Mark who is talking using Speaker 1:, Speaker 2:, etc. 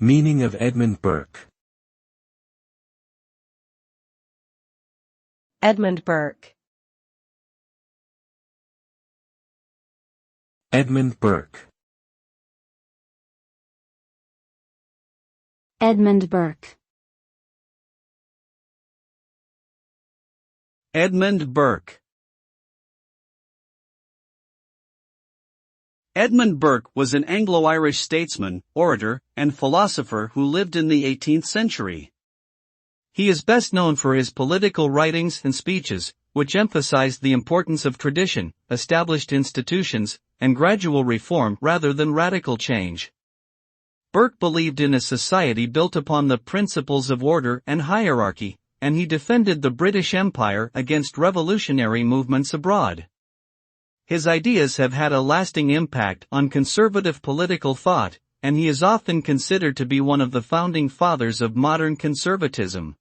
Speaker 1: Meaning of Edmund Burke.
Speaker 2: Edmund Burke.
Speaker 1: Edmund Burke.
Speaker 3: Edmund Burke.
Speaker 4: Edmund Burke. Edmund Burke was an Anglo-Irish statesman, orator, and philosopher who lived in the 18th century. He is best known for his political writings and speeches, which emphasized the importance of tradition, established institutions, and gradual reform rather than radical change. Burke believed in a society built upon the principles of order and hierarchy, and he defended the British Empire against revolutionary movements abroad. His ideas have had a lasting impact on conservative political thought, and he is often considered to be one of the founding fathers of modern conservatism.